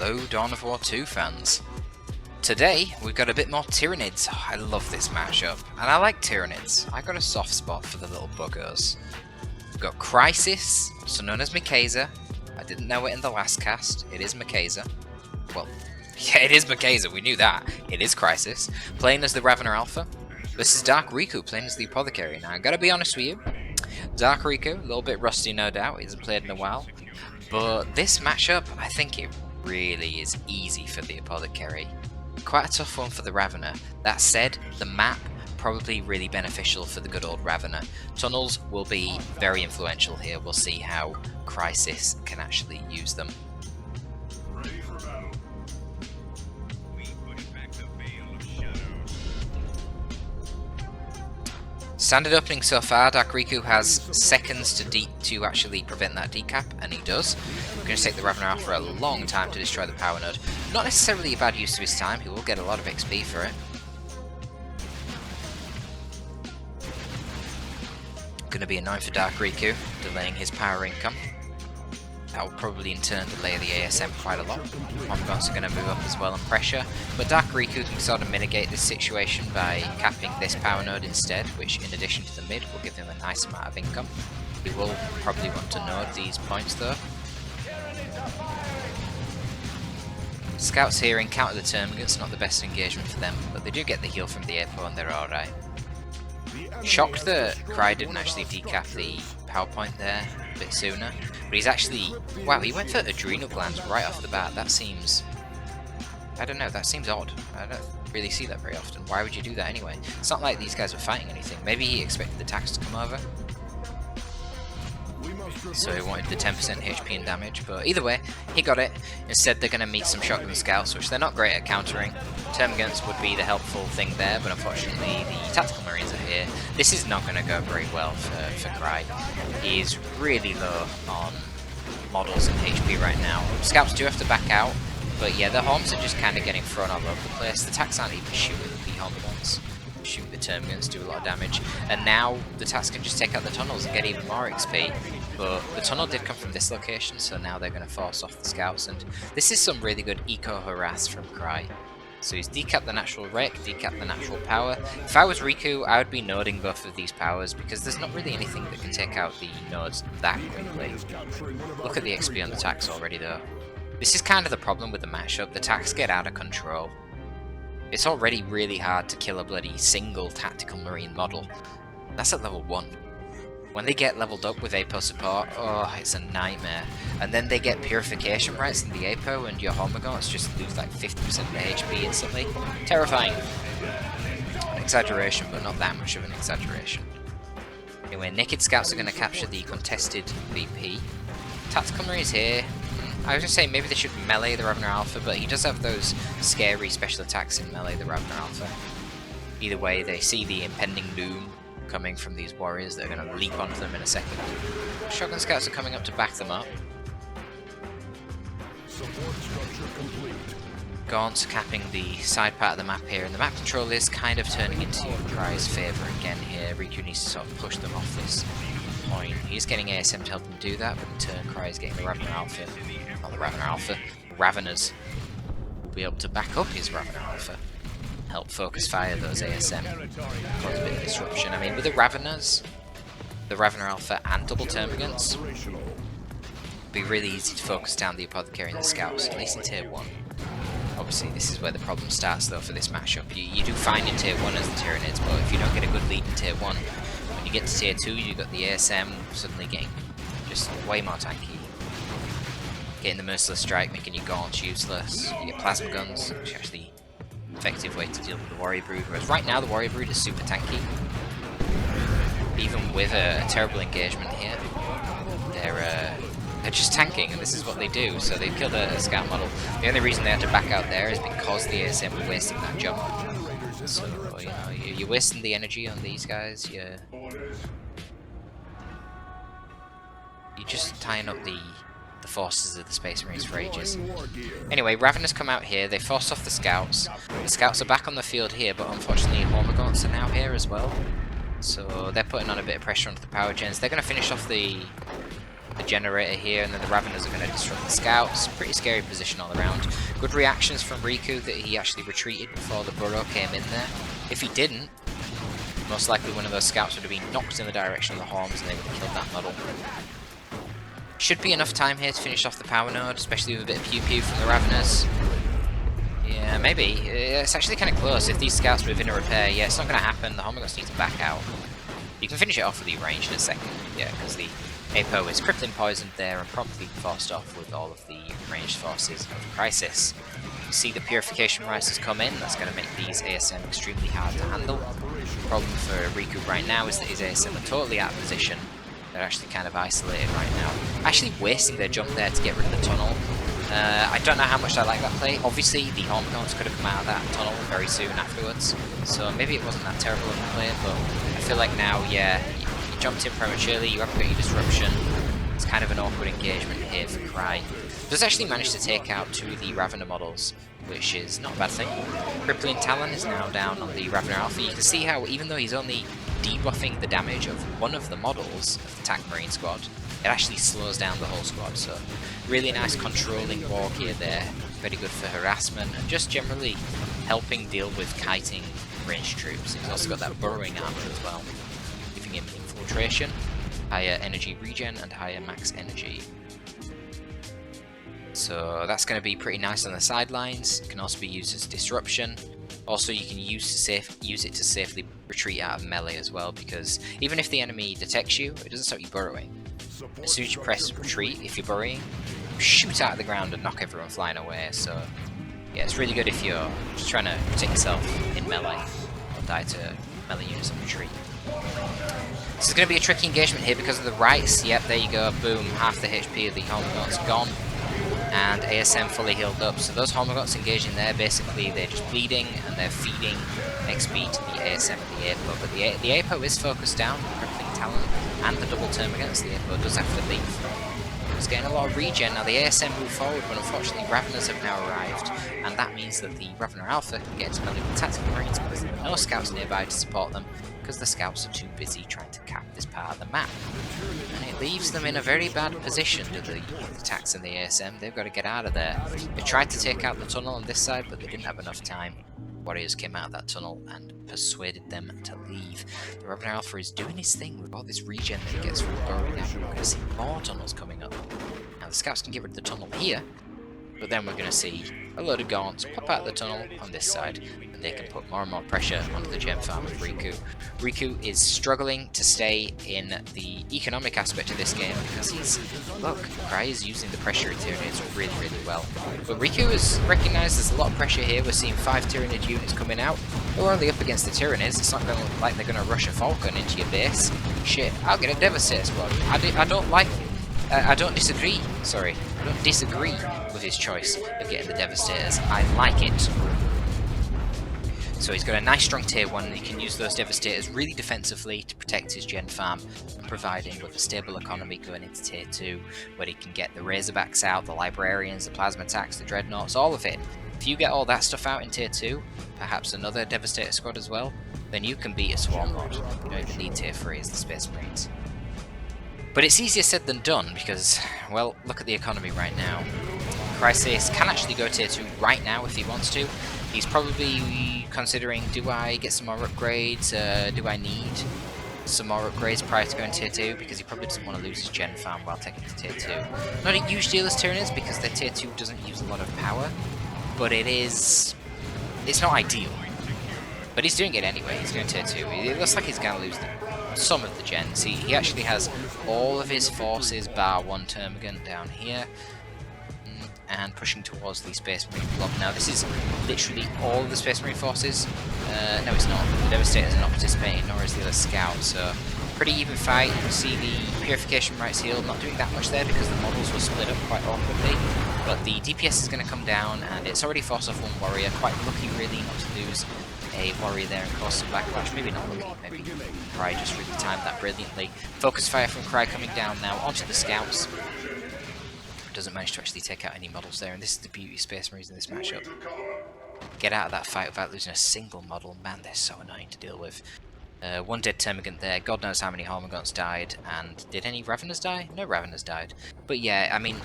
Hello Dawn of War 2 fans. Today we've got a bit more Tyranids. Oh, I love this mashup, and I like Tyranids. I got a soft spot for the little buggers. We've got Crysis, also known as Mikasa. I didn't know it in the last cast. It is Mikasa. Well, yeah, it is Mikasa, we knew that. It is Crysis, playing as the Ravener Alpha. This is Dark Riku playing as the Apothecary. Now I gotta be honest with you, Dark Riku, a little bit rusty no doubt, he hasn't played in a while. But this matchup, I think it really is easy for the Apothecary. Quite a tough one for the Ravener. That said, the map probably really beneficial for the good old Ravener. Tunnels will be very influential here. We'll see how Crysis can actually use them. Standard opening so far, Dark Riku has seconds to actually prevent that decap, and he does. We're going to take the Ravener out for a long time to destroy the power node. Not necessarily a bad use of his time, he will get a lot of XP for it. Going to be annoying for Dark Riku, delaying his power income. That will probably in turn delay the ASM quite a lot. Homgods are going to move up as well and pressure, but Dark Riku can sort of mitigate this situation by capping this power node instead, which in addition to the mid will give him a nice amount of income. He will probably want to node these points though. Scouts here encounter the Termagants, not the best engagement for them, but they do get the heal from the Apo and they're alright. Shocked that Cry didn't actually decap the power point there a bit sooner, but he's actually, wow, he went for adrenal glands right off the bat. That seems, I don't know, that seems odd. I don't really see that very often. Why would you do that anyway? It's not like these guys were fighting anything. Maybe he expected the attacks to come over, so he wanted the 10% HP and damage, but either way, he got it. Instead, they're going to meet some shotgun scouts, which they're not great at countering. Termagants would be the helpful thing there, but unfortunately the tactical marines are here. This is not going to go very well for Cry. He's really low on models and HP right now. Scouts do have to back out, but yeah, the Horns are just kind of getting thrown all over the place. The attacks aren't even shooting the Horns. Shoot the Termagants, do a lot of damage, and now the Tats can just take out the tunnels and get even more XP, but the tunnel did come from this location, so now they're going to force off the scouts, and this is some really good eco-harass from Cry. So he's decapped the natural wreck, decapped the natural power. If I was Riku, I would be noding both of these powers, because there's not really anything that can take out the nodes that quickly. Look at the XP on the attacks already though. This is kind of the problem with the matchup, the attacks get out of control. It's already really hard to kill a bloody single tactical marine model. That's at level 1. When they get leveled up with Apo support, oh, it's a nightmare. And then they get purification rights in the Apo and your Homagons just lose like 50% of their HP instantly. Terrifying. An exaggeration, but not that much of an exaggeration. Anyway, Naked Scouts are going to capture the contested VP. Tactical Marines here. I was going to say maybe they should melee the Ravener Alpha, but he does have those scary special attacks in melee the Ravener Alpha. Either way, they see the impending doom coming from these warriors that are going to leap onto them in a second. Shotgun Scouts are coming up to back them up. Gaunt's capping the side part of the map here, and the map control is kind of turning into Cry's favour again here. Riku needs to sort of push them off this point. He's getting ASM to help him do that, but in turn Cry is getting the Ravener Alpha. Not the Ravener Alpha, Raveners will be able to back up his Ravener Alpha. Help focus fire those ASM, cause a bit of disruption. I mean, with the Raveners, the Ravener Alpha and double Termagants, it'd be really easy to focus down the Apothecary and the Scouts, at least in Tier 1. Obviously, this is where the problem starts though for this matchup. You do fine in Tier 1 as the Tyranids, but if you don't get a good lead in Tier 1, when you get to Tier 2, you've got the ASM suddenly getting just way more tanky. Getting the Merciless Strike, making your Gaunts useless. You get Plasma Guns, which is actually an effective way to deal with the Warrior Brood, whereas right now the Warrior Brood is super tanky. Even with a terrible engagement here, they're just tanking, and this is what they do, so they've killed a scout model. The only reason they had to back out there is because the ASM were wasting that jump. So, you know, you're wasting the energy on these guys, you're just tying up the forces of the Space Marines for ages. Anyway, Raveners come out here, they force off the Scouts. The Scouts are back on the field here, but unfortunately Homagons are now here as well. So they're putting on a bit of pressure onto the power gens. They're going to finish off the the generator here, and then the Raveners are going to disrupt the scouts. Pretty scary position all around. Good reactions from Riku that he actually retreated before the burrow came in there. If he didn't, most likely one of those scouts would have been knocked in the direction of the horns and they would have killed that model. Should be enough time here to finish off the power node, especially with a bit of pew-pew from the Raveners. Yeah, maybe. It's actually kind of close. If these scouts were within a repair, yeah, it's not going to happen. The Homogots need to back out. You can finish it off with the range in a second, yeah, because the Apo is crippling poisoned there and promptly forced off with all of the ranged forces of Crysis. You see the Purification Rites has come in. That's going to make these ASM extremely hard to handle. The problem for Riku right now is that his ASM are totally out of position. They're actually kind of isolated right now. Actually wasting their jump there to get rid of the tunnel. I don't know how much I like that play. Obviously, the Hormigons could have come out of that tunnel very soon afterwards, so maybe it wasn't that terrible of a play, but I feel like now, yeah, you jumped in prematurely, you haven't got your disruption. It's kind of an awkward engagement here for Cry. Does actually manage to take out two of the Ravener models, which is not a bad thing. Crippling Talon is now down on the Ravener Alpha. You can see how, even though he's only debuffing the damage of one of the models of the Attack Marine squad, it actually slows down the whole squad, so really nice controlling war gear there, very good for harassment, and just generally helping deal with kiting ranged troops. He's also got that burrowing armor as well, giving him infiltration, higher energy regen, and higher max energy. So that's going to be pretty nice on the sidelines. It can also be used as disruption. Also, you can use it to safely retreat out of melee as well, because even if the enemy detects you, it doesn't stop you burrowing. As soon as you press retreat, if you're burrowing, you shoot out of the ground and knock everyone flying away. So yeah, it's really good if you're just trying to protect yourself in melee or die to melee units on retreat. This is going to be a tricky engagement here because of the rights. Yep, there you go, boom, half the HP of the Hormigons gone. And ASM fully healed up. So those Homogots engaging there, basically they're just bleeding and they're feeding XP to the ASM and the Apo. But the Apo is focused down, the Crippling Talon and the double term against the Apo does have to leave. It's getting a lot of regen. Now the ASM move forward, but unfortunately Raveners have now arrived, and that means that the Ravener Alpha can get into melee with Tactical Marines because there are no scouts nearby to support them, because the scouts are too busy trying to cap this part of the map. And it leaves them in a very bad position to the attacks in the ASM. They've got to get out of there. They tried to take out the tunnel on this side, but they didn't have enough time. Warriors came out of that tunnel and persuaded them to leave. The Ravener Alpha is doing his thing with all this regen that he gets from burrowing out. We're going to see more tunnels coming up. Now the scouts can get rid of the tunnel here, but then we're going to see a load of gaunts pop out of the tunnel on this side, and they can put more and more pressure onto the gem farm of Riku. Riku is struggling to stay in the economic aspect of this game because he's... Look, Cry is using the pressure in Tyranids really, really well. But Riku has recognised there's a lot of pressure here. We're seeing 5 Tyranid units coming out. We're only up against the Tyranids. It's not going to look like they're going to rush a Falcon into your base. Shit, I'll get a Devastator squad. I don't disagree with his choice of getting the Devastators. I like it. So he's got a nice strong tier 1 and he can use those Devastators really defensively to protect his gen farm, providing with a stable economy going into tier 2, where he can get the Razorbacks out, the Librarians, the Plasma Attacks, the Dreadnoughts, all of it. If you get all that stuff out in tier 2, perhaps another Devastator squad as well, then you can beat a Swarm Lord. You don't even need tier 3 as the Space Marines. But it's easier said than done because, well, look at the economy right now. Crysis can actually go tier 2 right now if he wants to. He's probably considering, do I get some more upgrades? Do I need some more upgrades prior to going tier 2? Because he probably doesn't want to lose his gen farm while taking to tier 2. Not a huge deal as Tyranids because their tier 2 doesn't use a lot of power, but it's not ideal. But he's doing it anyway. He's going tier 2. It looks like he's going to lose some of the gens. He actually has all of his forces bar 1 Termagant down here and pushing towards the Space Marine block. Now this is literally all of the Space Marine forces. No, it's not. The Devastators are not participating, nor is the other scout, so pretty even fight. You can see the Purification Rites healed, not doing that much there because the models were split up quite awkwardly, but the DPS is going to come down and it's already forced off 1 warrior. Quite lucky really not to lose a warrior there and cause some backlash. Maybe not lucky, maybe Cry just really timed that brilliantly. Focus fire from Cry coming down now onto the scouts. Doesn't manage to actually take out any models there, and this is the beauty of Space Marines in this matchup. Get out of that fight without losing a single model. Man, they're so annoying to deal with. One dead Termagant there, god knows how many Hormagaunts died, and did any Raveners die? No Raveners died. But yeah, I mean,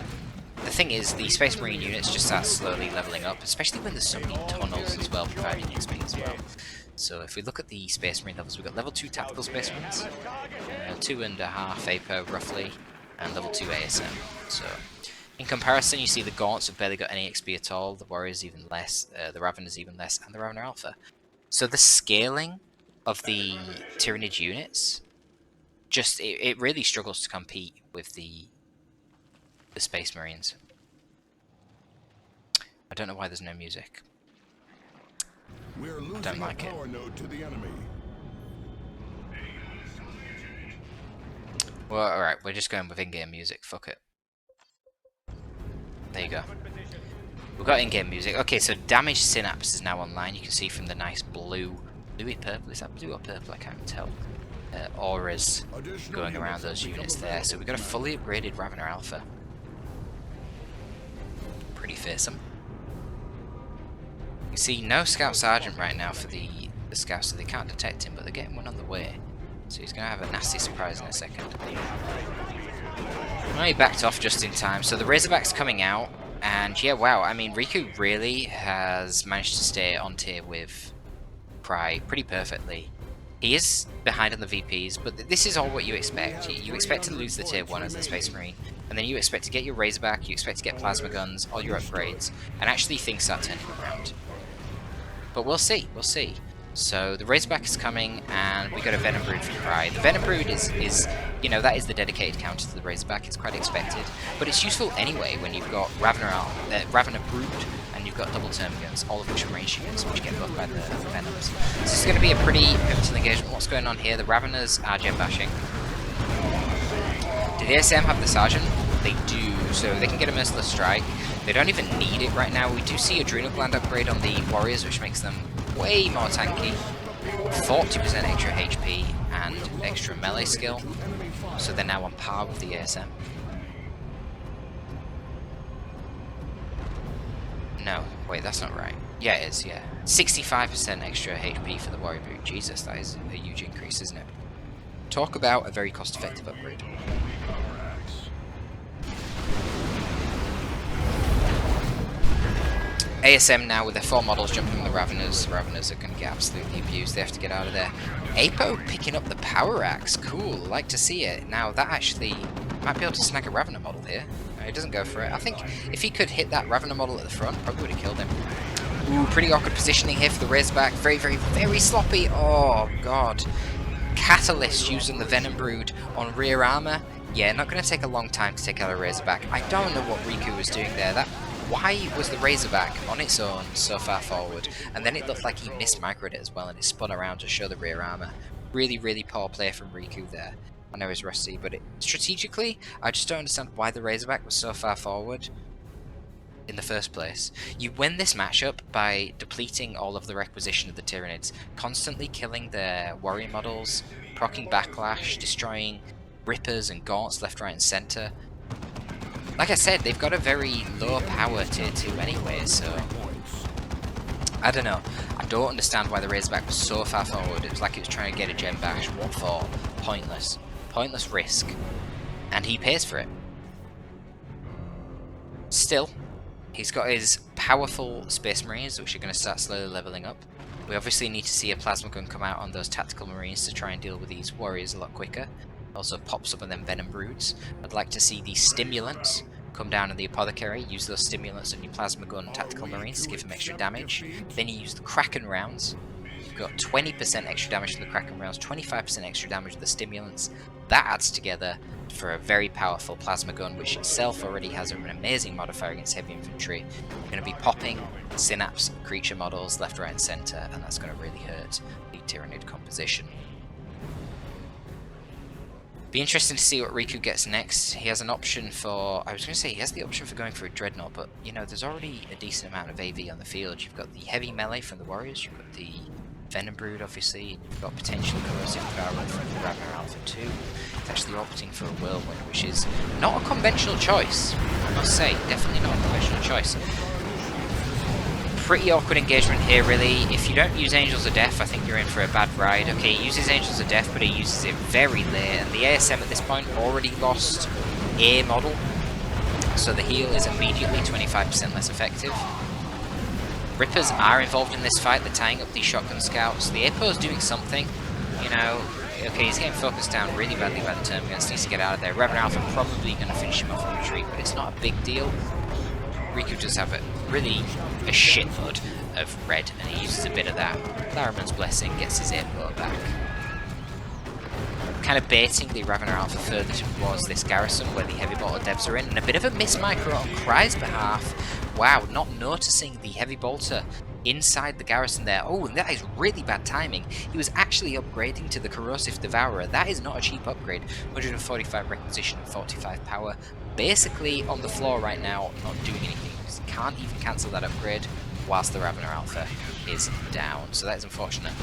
the thing is, the Space Marine units just start slowly leveling up, especially when there's so many tunnels as well, providing XP as well. So if we look at the Space Marine levels, we've got level 2 Tactical Space Marines, 2.5 APO roughly, and level 2 ASM. So in comparison, you see the Gaunts have barely got any XP at all, the Warriors even less, the Raveners even less, and the Ravener Alpha. So the scaling of the Tyranid units, just it really struggles to compete with the Space Marines. I don't know why there's no music. I don't like it. Well, alright, we're just going with in-game music, fuck it. There you go. We've got in-game music. Okay, so Damaged Synapse is now online. You can see from the nice blue, bluey purple, is that blue or purple? I can't even tell. Auras going around those units there. So we've got a fully upgraded Ravener Alpha. Pretty fearsome. You see no Scout Sergeant right now for the Scouts, so they can't detect him, but they're getting one on the way. So he's going to have a nasty surprise in a second. Well, he backed off just in time. So the Razorback's coming out, and yeah, wow, I mean, Riku really has managed to stay on tier with Cry pretty perfectly. He is behind on the VPs, but this is all what you expect. You expect to lose the tier 1 as the Space Marine, and then you expect to get your Razorback, you expect to get Plasma Guns, all your upgrades, and actually things start turning around. But we'll see, we'll see. So the Razorback is coming, and we got a Venom Brood for Cry. The Venom Brood is, you know, that is the dedicated counter to the Razorback. It's quite expected, but it's useful anyway when you've got Ravener Brood, and you've got double Termagants, all of which are ranged units, which get buffed by the Venoms. So this is going to be a pretty pivotal engagement. What's going on here? The Raveners are gem bashing. Do the ASM have the Sergeant? They do, so they can get a Merciless Strike. They don't even need it right now. We do see Adrenal Gland upgrade on the Warriors, which makes them way more tanky. 40% extra HP and extra melee skill. So they're now on par with the ASM. No, wait, that's not right. Yeah, it is, yeah. 65% extra HP for the Warrior Boot. Jesus, that is a huge increase, isn't it? Talk about a very cost-effective upgrade. ASM now with their 4 models jumping on the Raveners. The Raveners are going to get absolutely abused. They have to get out of there. Apo picking up the Power Axe. Cool. Like to see it. Now that actually might be able to snag a Ravener model here. He doesn't go for it. I think if he could hit that Ravener model at the front, probably would have killed him. Ooh, pretty awkward positioning here for the Razorback. Very, very, very sloppy. Oh, God. Catalyst using the Venom Brood on rear armor. Yeah, not going to take a long time to take out a Razorback. I don't know what Riku was doing there. Why was the Razorback on its own so far forward? And then it looked like he mismicroed it as well, and it spun around to show the rear armor. Really, really poor play from Riku there. I know he's rusty, but strategically, I just don't understand why the Razorback was so far forward in the first place. You win this matchup by depleting all of the requisition of the Tyranids, constantly killing their warrior models, proccing backlash, destroying Rippers and Gaunts left, right, and center. Like I said, they've got a very low power tier 2 anyway, so I don't know. I don't understand why the Razorback was so far forward. It was like it was trying to get a gem bash. What for? Pointless. Pointless risk. And he pays for it. Still, he's got his powerful Space Marines, which are going to start slowly leveling up. We obviously need to see a Plasma Gun come out on those Tactical Marines to try and deal with these Warriors a lot quicker. Also pop some of them Venom Broods. I'd like to see the Stimulants come down in the Apothecary, use those Stimulants on your Plasma Gun Tactical Marines to give them extra damage. Then you use the Kraken rounds. You've got 20% extra damage from the Kraken rounds, 25% extra damage with the Stimulants. That adds together for a very powerful Plasma Gun, which itself already has an amazing modifier against heavy infantry. You're going to be popping Synapse creature models left, right, and center, and that's going to really hurt the Tyranid composition. Be interesting to see what Riku gets next. He has an option for... I was going to say he has the option for going for a Dreadnought, but, you know, there's already a decent amount of AV on the field. You've got the heavy melee from the Warriors, you've got the Venom Brood, obviously, you've got potential corrosive power from the Ravener Alpha 2. It's actually opting for a Whirlwind, which is not a conventional choice, I must say. Definitely not a conventional choice. Pretty awkward engagement here, really. If you don't use Angels of Death, I think you're in for a bad ride. Okay, he uses Angels of Death, but he uses it very late, and the ASM at this point already lost a model, so the heal is immediately 25% less effective. Rippers are involved in this fight, they're tying up these shotgun scouts. The APO's doing something, you know. Okay, he's getting focused down really badly by the Termagants, needs to get out of there. Revenant Alpha probably going to finish him off on retreat, but it's not a big deal. Riku does have a shitload of red, and he uses a bit of that. Claramon's Blessing gets his APO back. Kind of baiting the Revenant Alpha further towards this garrison where the heavy bolter devs are in, and a bit of a miss micro on Cry's behalf. Wow, not noticing the heavy bolter inside the garrison there. Oh, and that is really bad timing. He was actually upgrading to the Corrosive Devourer. That is not a cheap upgrade. 145 requisition and 45 power. Basically on the floor right now, not doing anything, because he can't even cancel that upgrade whilst the Revenant Alpha is down. So that is unfortunate.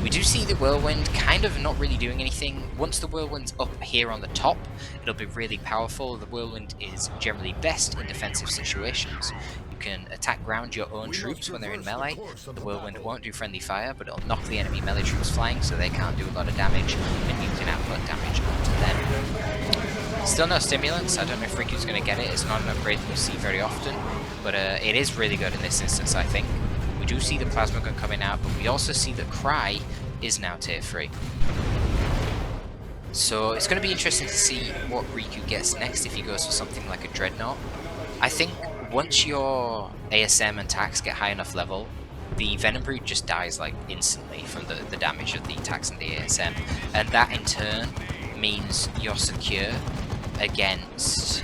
We do see the Whirlwind kind of not really doing anything. Once the Whirlwind's up here on the top, it'll be really powerful. The Whirlwind is generally best in defensive situations. You can attack ground your own troops when they're in melee. The Whirlwind won't do friendly fire, but it'll knock the enemy melee troops flying, so they can't do a lot of damage, and you can output damage onto them. Still no stimulants. I don't know if Riku's going to get it. It's not an upgrade that you see very often, but it is really good in this instance, I think. We do see the plasma gun coming out, but we also see that Cry is now tier 3. So it's going to be interesting to see what Riku gets next if he goes for something like a Dreadnought. I think once your ASM and tax get high enough level, the Venom Brood just dies like instantly from the damage of the tax and the ASM, and that in turn means you're secure against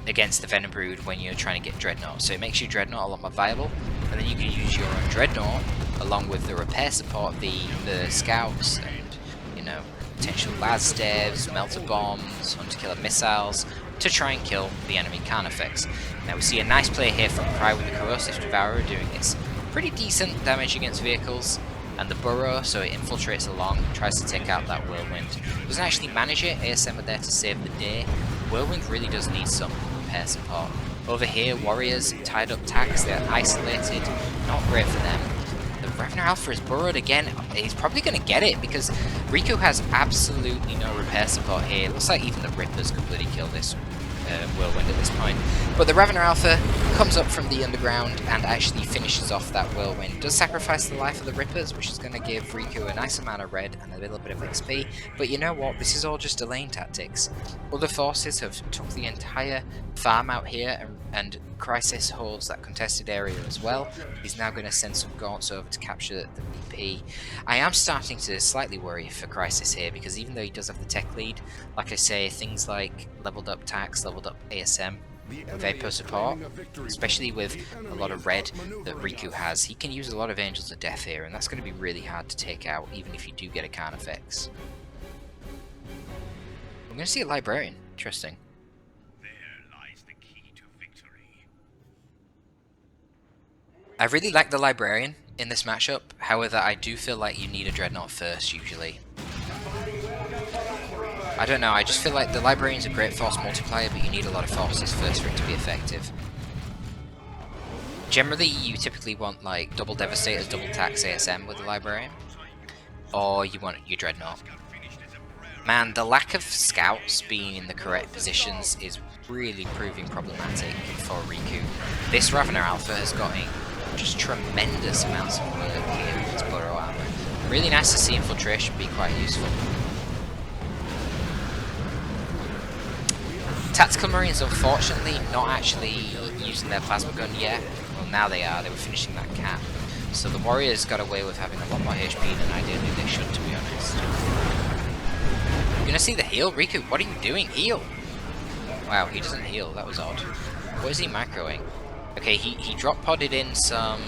the Venom Brood when you're trying to get Dreadnought. So it makes your Dreadnought a lot more viable, and then you can use your own Dreadnought along with the repair support, the scouts, and, you know, potential las devs, melter bombs, hunter killer missiles, to try and kill the enemy Carnifex. Now we see a nice play here from Cry with the Corrosive Devourer doing its pretty decent damage against vehicles, and the Burrow, so it infiltrates along, tries to take out that Whirlwind. Doesn't actually manage it, ASM are there to save the day. Whirlwind really does need some repair support. Over here, Warriors tied up tax, they're isolated, not great for them. The Revenant Alpha is burrowed again. He's probably going to get it because Riku has absolutely no repair support here. Looks like even the Rippers could bloody kill this Whirlwind at this point. But the Revenant Alpha comes up from the underground and actually finishes off that Whirlwind. Does sacrifice the life of the Rippers, which is going to give Riku a nice amount of red and a little bit of XP. But you know what? This is all just delaying tactics. Other forces have took the entire farm out here, and Crysis holds that contested area as well. He's now going to send some gaunts over to capture the BP. I am starting to slightly worry for Crysis here, because even though he does have the tech lead, like I say, things like leveled up tax, leveled up ASM, with APO support, especially with a lot of red that Riku has, he can use a lot of Angels of Death here, and that's going to be really hard to take out, even if you do get a Carnifex. I'm going to see a Librarian. Interesting. I really like the Librarian in this matchup, however I do feel like you need a Dreadnought first usually. I don't know, I just feel like the Librarian's a great force multiplier, but you need a lot of forces first for it to be effective. Generally you typically want like double Devastators, double tax ASM with the Librarian, or you want your Dreadnought. Man, the lack of scouts being in the correct positions is really proving problematic for Riku. This Revenant Alpha has got just tremendous amounts of work here with its Burrow armor. Really nice to see infiltration be quite useful. Tactical Marines, unfortunately, not actually using their plasma gun yet. Well, now they are. They were finishing that cap. So the Warriors got away with having a lot more HP than ideally they should, to be honest. You're gonna see the heal? Riku, what are you doing? Heal! Wow, he doesn't heal. That was odd. What is he microing? Okay, he drop podded in some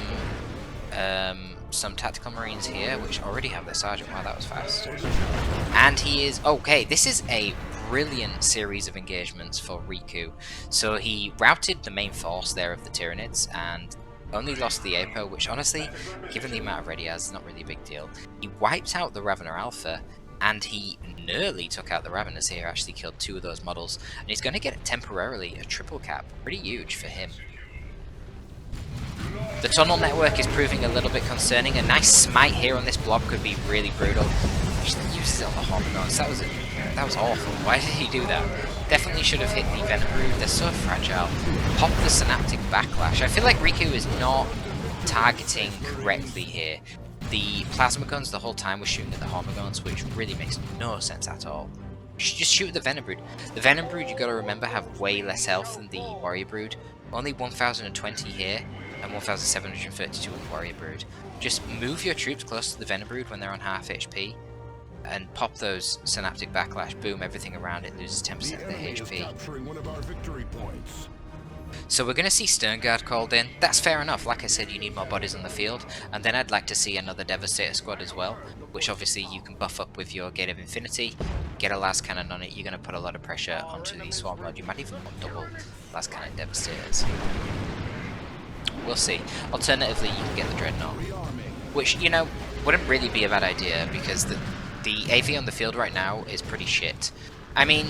tactical marines here, which already have their sergeant. Wow, that was fast. And he is okay. This is a brilliant series of engagements for Riku. So he routed the main force there of the Tyranids and only lost the APO, which honestly, given the amount of red he has, is not really a big deal. He wiped out the Revenant Alpha, and he nearly took out the Ravenous here. Actually killed 2 of those models, and he's going to get temporarily a triple cap. Pretty huge for him. The tunnel network is proving a little bit concerning. A nice smite here on this blob could be really brutal. He uses it on the Hormigons. That was awful. Why did he do that? Definitely should have hit the Venom Brood. They're so fragile. Pop the Synaptic Backlash. I feel like Riku is not targeting correctly here. The plasma guns the whole time were shooting at the Hormigons, which really makes no sense at all. You should just shoot at the Venom Brood. The Venom Brood, you gotta remember, have way less health than the Warrior Brood. Only 1020 here, and 1732 with Warrior Brood. Just move your troops close to the Venom Brood when they're on half HP, and pop those Synaptic Backlash. Boom, everything around it loses 10% of their HP. So we're going to see Sternguard called in. That's fair enough. Like I said, you need more bodies on the field. And then I'd like to see another Devastator squad as well, which obviously you can buff up with your Gate of Infinity. Get a Last Cannon on it. You're going to put a lot of pressure onto the Swarm Lord. You might even want double Last Cannon Devastators. We'll see. Alternatively, you can get the Dreadnought, which, you know, wouldn't really be a bad idea because the AV on the field right now is pretty shit. I mean,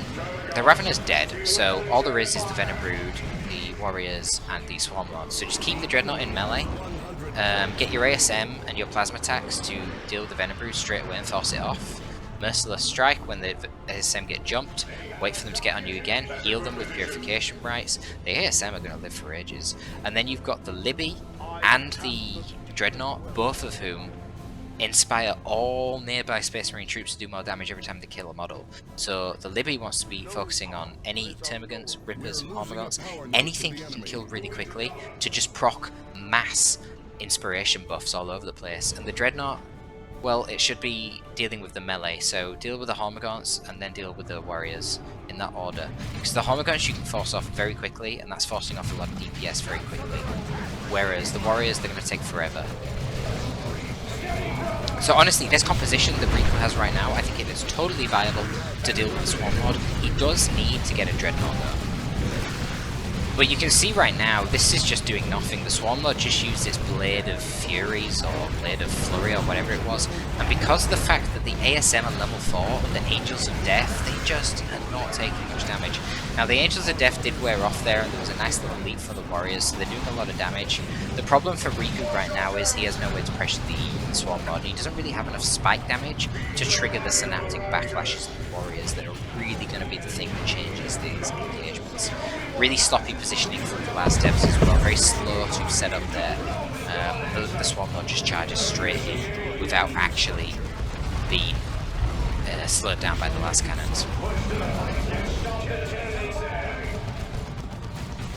the Ravener's dead, so all there is the Venom Brood, the Warriors, and the Swarm Lords. So just keep the Dreadnought in melee, get your ASM and your Plasma attacks to deal with the Venom Brood straight away and force it off. Merciless Strike when the ASM get jumped, wait for them to get on you again, heal them with Purification Brights. The ASM are going to live for ages. And then you've got the Libby and the Dreadnought, both of whom inspire all nearby Space Marine troops to do more damage every time they kill a model. So the Libby wants to be focusing on any Termagants, Rippers, Hormigons, anything you can kill really quickly to just proc mass inspiration buffs all over the place. And the Dreadnought, well, it should be dealing with the melee, so deal with the Hormigons and then deal with the Warriors in that order. Because the Hormigons you can force off very quickly, and that's forcing off a lot of DPS very quickly. Whereas the Warriors, they're going to take forever. So honestly, this composition that Riku has right now, I think it is totally viable to deal with the Swarm Lord. He does need to get a Dreadnought though. But you can see right now, this is just doing nothing. The Swarm Lord just used this Blade of Furies or Blade of Flurry or whatever it was. And because of the fact that the ASM are level 4, the Angels of Death, they just are not taking much damage. Now the Angels of Death did wear off there, and there was a nice little leap for the Warriors, so they're doing a lot of damage. The problem for Riku right now is he has no way to pressure the Swarm Lord. He doesn't really have enough spike damage to trigger the Synaptic Backlashes of the Warriors that are really going to be the thing that changes these engagements. Really sloppy positioning from the last devs as well, very slow to set up there. The Swarm Lord just charges straight in without actually being slowed down by the last cannons.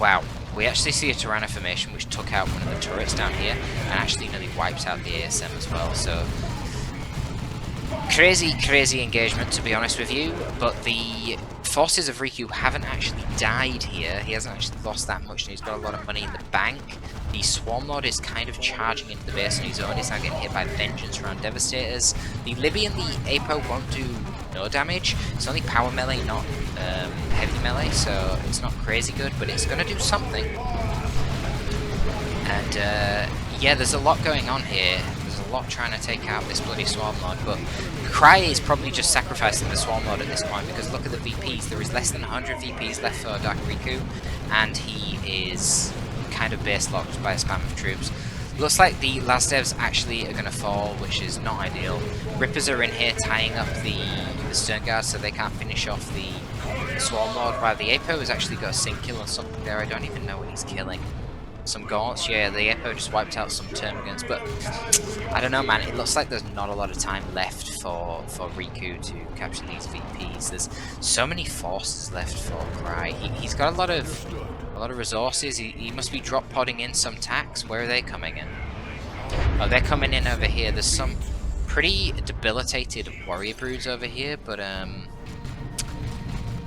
Wow, we actually see a Tyranid formation which took out one of the turrets down here and actually nearly wipes out the ASM as well, so crazy engagement to be honest with you, but the forces of Riku haven't actually died here. He hasn't actually lost that much and he's got a lot of money in the bank. The Swarm Lord is kind of charging into the base on his own. He's now getting hit by Vengeance round Devastators. The Libby and the Apo won't do no damage. It's only power melee, not heavy melee, so it's not crazy good, but it's going to do something. And yeah, there's a lot going on here. There's a lot trying to take out this bloody Swarm Lord, but Cry is probably just sacrificing the Swarm Lord at this point, because look at the VPs. There is less than 100 VPs left for Dark Riku, and he is kind of base locked by a spam of troops. Looks like the last devs actually are going to fall, which is not ideal. Rippers are in here tying up the Sternguard so they can't finish off the Swarm Lord, while the Apo has actually got a sync kill on something there. I don't even know what he's killing. Some gaunts, yeah, the Apo just wiped out some Termagants, but I don't know, man, it looks like there's not a lot of time left for Riku to capture these VPs. There's so many forces left for Cry. He's got a lot of resources. He must be drop podding in some tax. Where are they coming in? Oh, they're coming in over here. There's some pretty debilitated Warrior Broods over here, but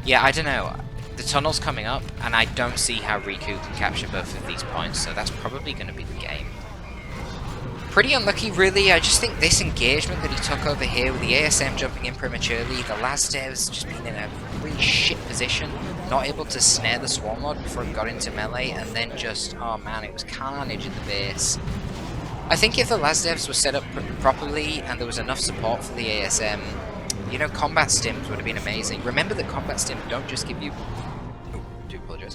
yeah, I don't know. The tunnel's coming up, and I don't see how Riku can capture both of these points, so that's probably going to be the game. Pretty unlucky, really. I just think this engagement that he took over here with the ASM jumping in prematurely, the last devs just being in a really shit position, not able to snare the Swarm Lord before it got into melee, and then just, oh man, it was carnage in the base. I think if the last devs were set up properly and there was enough support for the ASM, you know, combat stims would have been amazing. Remember that combat stims don't just give you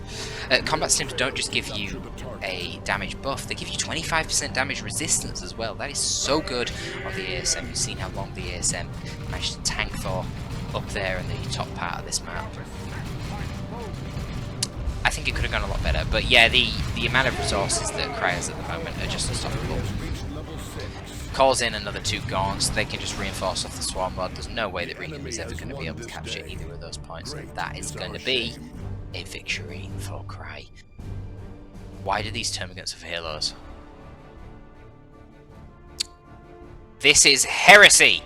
apologise. Combat sims don't just give you a damage buff, they give you 25% damage resistance as well. That is so good on the ASM. You've seen how long the ASM managed to tank for up there in the top part of this map. I think it could have gone a lot better, but yeah, the amount of resources that Cry has at the moment are just unstoppable. Calls in another 2 Gaunts, they can just reinforce off the Swarm Rod. There's no way that Riku is ever going to be able to capture either of those points, and that is going to be a victory for Cry. Why do these termagants have halos? This is heresy!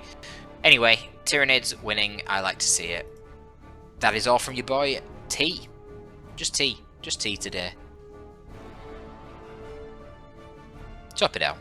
Anyway, Tyranids winning, I like to see it. That is all from your boy, T. Just tea today. Top it out.